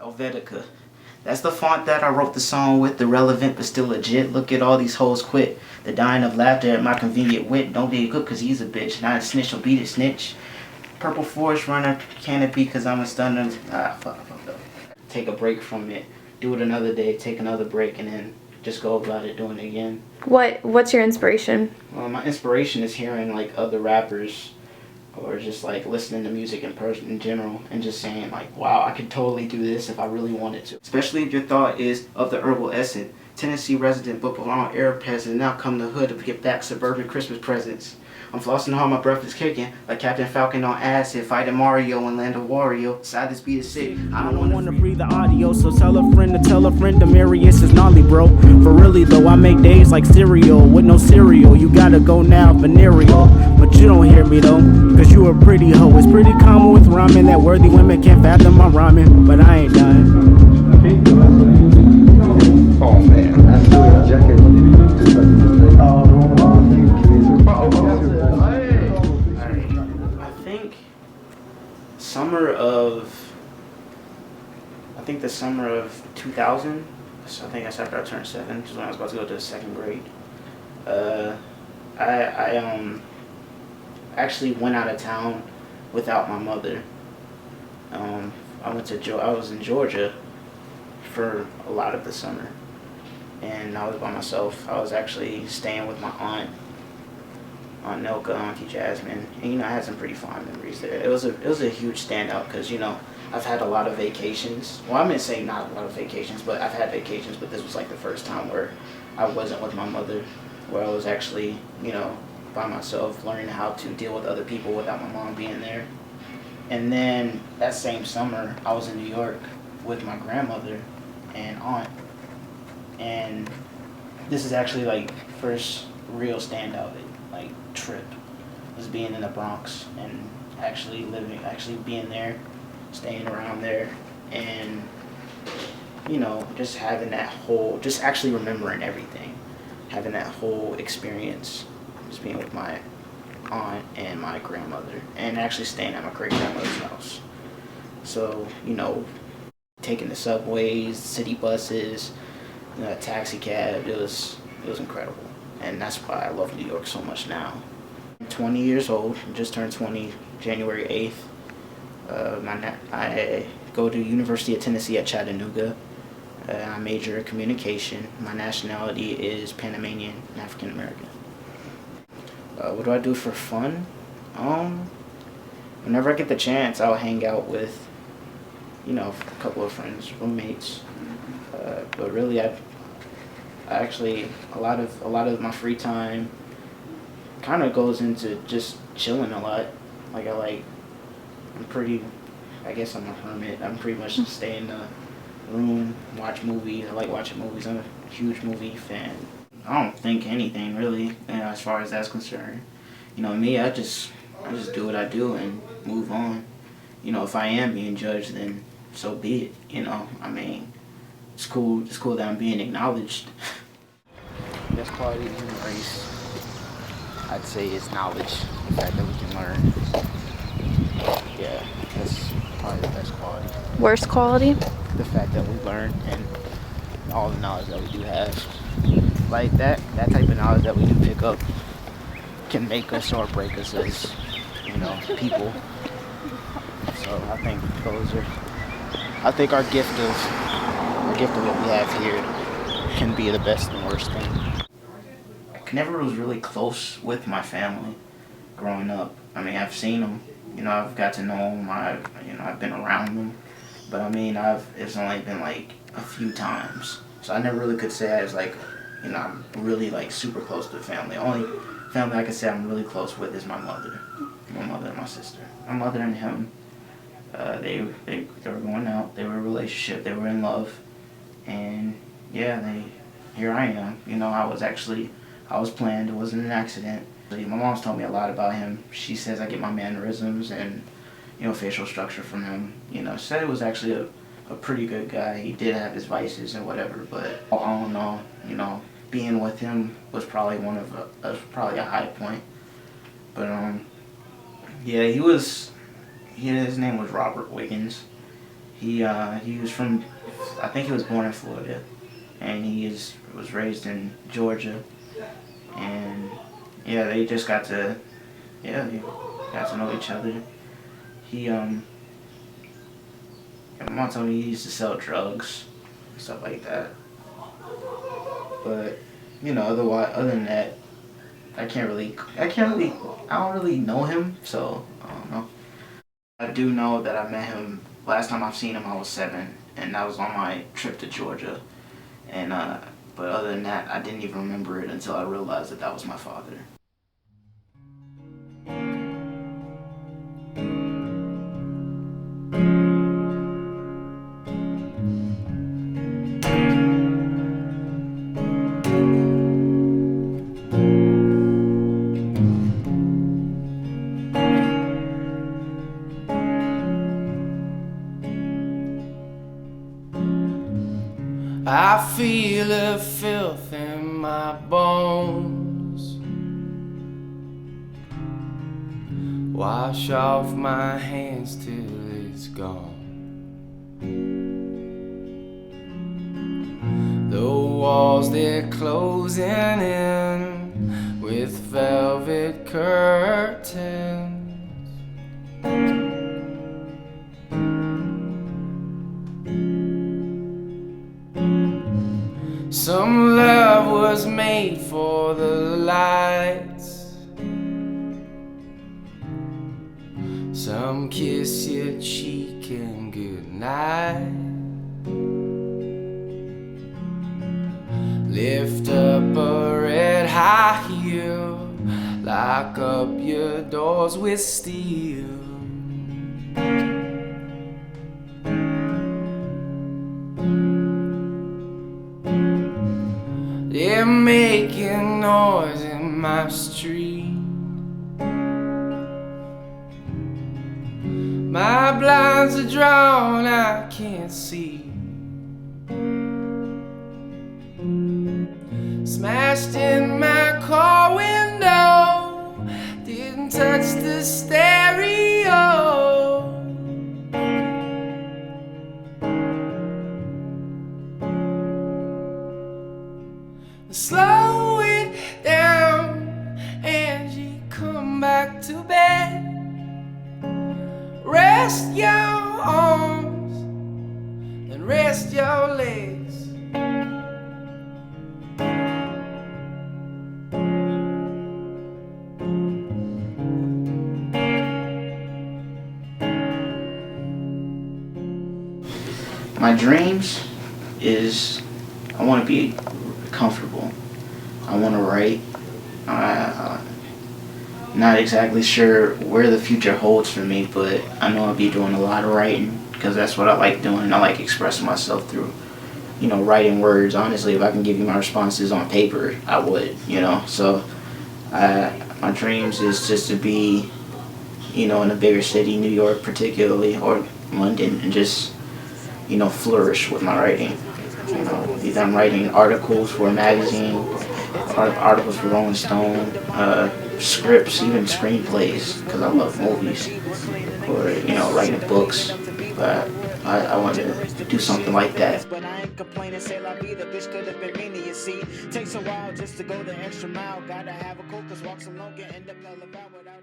Helvetica. That's the font that I wrote the song with, the relevant but still legit. Look at all these hoes quit. The dying of laughter at my convenient wit. Don't be a cook cause he's a bitch. Not a snitch, will beat it snitch. Purple forest runner, canopy cause I'm a stunner. Fuck up. Take a break from it. Do it another day, take another break, and then just go about it doing it again. What's your inspiration? Well, my inspiration is hearing like other rappers or just like listening to music in general and just saying like, wow, I could totally do this if I really wanted to. Especially if your thought is of the herbal essence. Tennessee resident but belong Arab peasant. Now come the hood to get back suburban Christmas presents. I'm flossing how my breath is kicking like Captain Falcon on acid, fighting Mario and Land of Wario. Side this beat is sick. I don't want to free the audio, so tell a friend Damarius is gnarly, bro. For really though, I make days like cereal with no cereal. You gotta go now, venereal. But you don't hear me though, cause you a pretty hoe. It's pretty common with rhyming that worthy women can't fathom my rhyming. But I ain't done. Oh man, that's doing a jacket. The summer of 2000. So I think that's after I turned 7, which is when I was about to go to the 2nd grade. I actually went out of town without my mother. I was in Georgia for a lot of the summer, and I was by myself. I was actually staying with my aunt Nelka, Auntie Jasmine, and I had some pretty fond memories there. It was a huge standout because I've had a lot of vacations. Well, I'm gonna say not a lot of vacations, but I've had vacations. But this was like the first time where I wasn't with my mother, where I was actually by myself, learning how to deal with other people without my mom being there. And then that same summer, I was in New York with my grandmother and aunt, and this is actually like first real standout like trip was being in the Bronx and actually being there, staying around there, and just having that whole, just actually remembering everything, having that whole experience, just being with my aunt and my grandmother, and actually staying at my great grandmother's house. So taking the subways, city buses, taxi cab, it was incredible, and that's why I love New York so much now. I'm 20 years old, just turned 20 January 8th. I go to University of Tennessee-Chattanooga. I major in communication. My nationality is Panamanian and African American. What do I do for fun? Whenever I get the chance, I'll hang out with, a couple of friends, roommates. But really, I actually a lot of my free time kind of goes into just chilling a lot. I guess I'm a hermit. I'm pretty much just stay in the room, watch movies. I like watching movies. I'm a huge movie fan. I don't think anything really, as far as that's concerned. Me, I just do what I do and move on. If I am being judged, then so be it. It's cool that I'm being acknowledged. Best quality of human race, I'd say, is knowledge. The fact that we can learn. Yeah, that's probably the best quality. Worst quality? The fact that we learn and all the knowledge that we do have. Like that type of knowledge that we do pick up can make us or break us as, people. So I think our gift of what we have here can be the best and worst thing. I never was really close with my family growing up. I've seen them, I've got to know them, I've been around them, but it's only been like a few times. So I never really could say I was like, I'm really like super close to the family. Only family I could say I'm really close with is my mother and my sister. My mother and him, they were going out, they were in a relationship, they were in love, and yeah, here I am. I was planned, it wasn't an accident. My mom's told me a lot about him. She says I get my mannerisms and, facial structure from him. She said it was actually a pretty good guy. He did have his vices and whatever, but all in all, being with him was probably probably a high point. But yeah, his name was Robert Wiggins, He was from, I think he was born in Florida, and was raised in Georgia, and yeah, they just got to know each other. My mom told me he used to sell drugs, stuff like that. But other than that, I don't really know him, so I don't know. I do know that I met him last time I've seen him. I was 7, and that was on my trip to Georgia. And but other than that, I didn't even remember it until I realized that was my father. I feel a filth in my bones. Wash off my hands till it's gone. The walls, they're closing in with velvet curtains. Some love was made for the lights. Some kiss your cheek and good night. Lift up a red high heel, lock up your doors with steel. They're making noise in my street. My blinds are drawn, I can't see. Smashed in my car window, didn't touch the stereo. Slow it down, Angie, come back to bed. Rest your arms and rest your legs. My dreams is I want to be comfortable. I want to write. Not exactly sure where the future holds for me, but I know I'll be doing a lot of writing because that's what I like doing. I like expressing myself through, writing words. Honestly, if I can give you my responses on paper, I would, So, my dreams is just to be, in a bigger city, New York particularly, or London, and just, flourish with my writing. Either I'm writing articles for a magazine, articles for Rolling Stone, scripts, even screenplays, because I love movies, or, writing books. But I want to do something like that. But I ain't complaining, say la vida, bitch could have been me, you see. Takes a while just to go the extra mile, gotta have a cool, cause walks alone can end up all about without